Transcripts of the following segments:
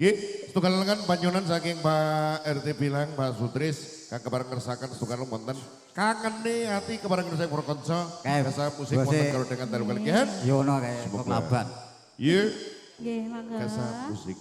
Nggih, setunggal lengan panjunan saking Pak RT bilang Pak Sutris kang kebareng ngersakaken setunggal wonten kangene ati kebareng ngersakaken para kanca kasa musik wonten karo dengan dalu kalihan. Yono kae Laban. Nggih. Nggih, mangga. Kasa musik.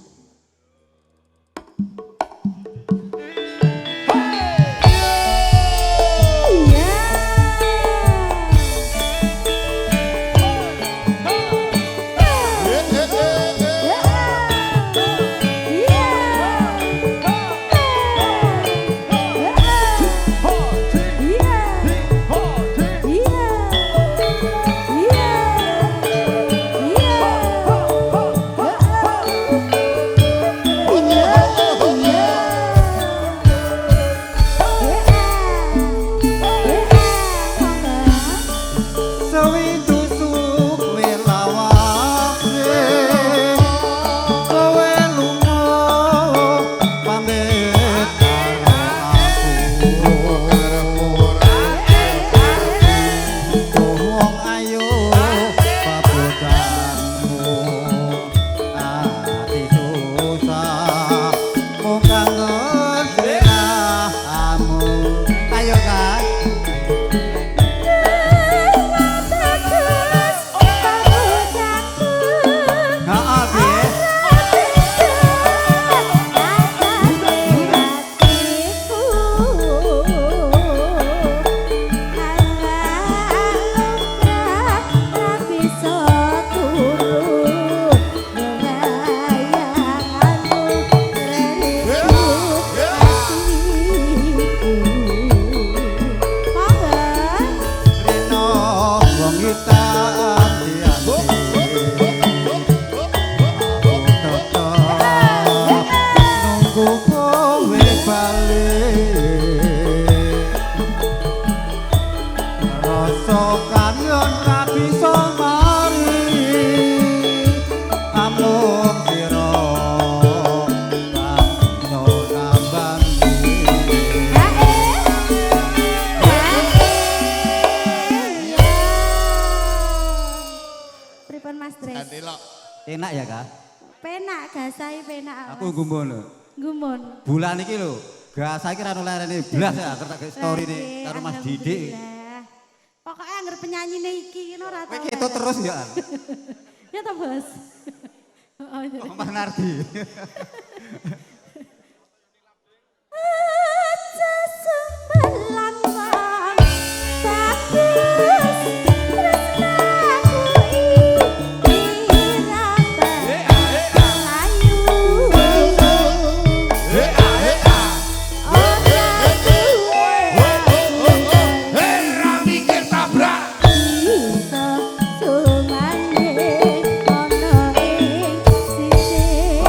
Enak ya kak? Penak gasai penak. Aku gumun lho. Gumun. Bulan iki lho, gasai ki ra ono lerene blas ya kertas story ne karo Mas Didik. Pokoknya anggar penyanyine iki ngono ora tau. Kowe keto terus ya. Ya toh, Bos. Mas Nardi. Aja sembelan wong bagus tresnaku ira bayu Ra mikir tabrak. iso sumane ana ing sisih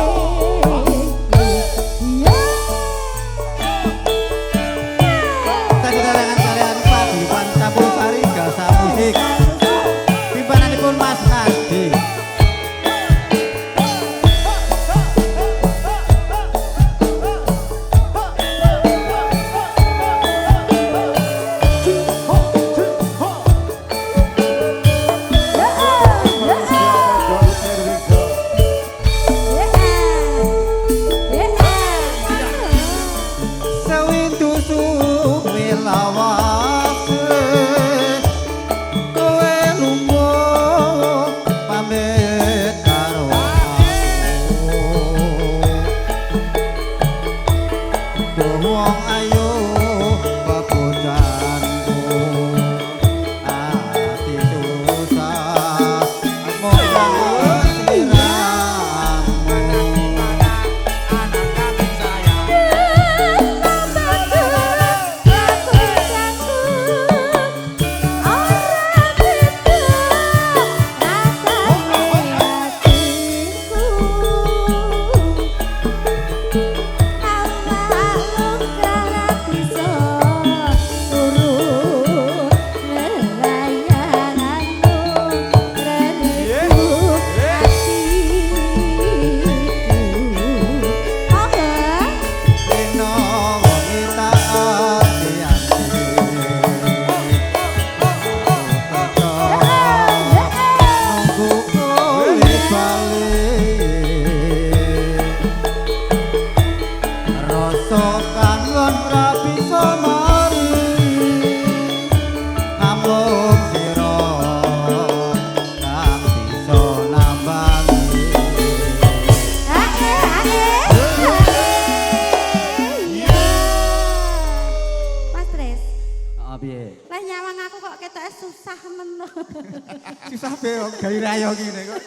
rayo ngene kok.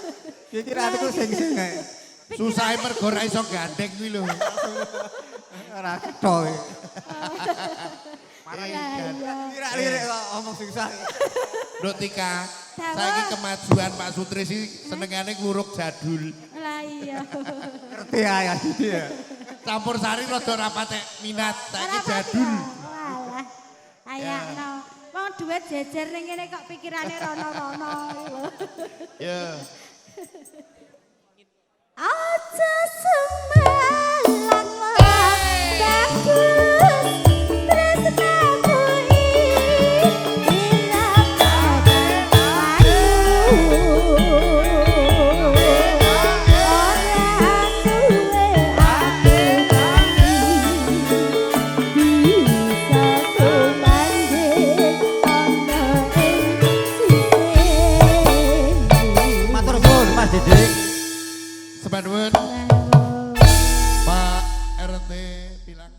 Iki ratuku sing-sing ae. Susah mergo ora iso gandeng kuwi lho. Ora ketho. Lirik kok omong susah. Nduk Tika, saiki kemajuan Pak Sutris iki senengane ngluruk jadul. Lah iya. Ngerti ae Didi ya. Campur sari rada ora patek minat, saiki Ora jadul. Walah. Ayakno. Wong duit jejer ning kene kok pikirane rono-rono lho. Ya. Aja semalang bagus tresnaku ila padamu ora suwe aku bisa kumandhe ana ing sisih. Matur suwun Mas Didik. Sepadun Pak RT bilang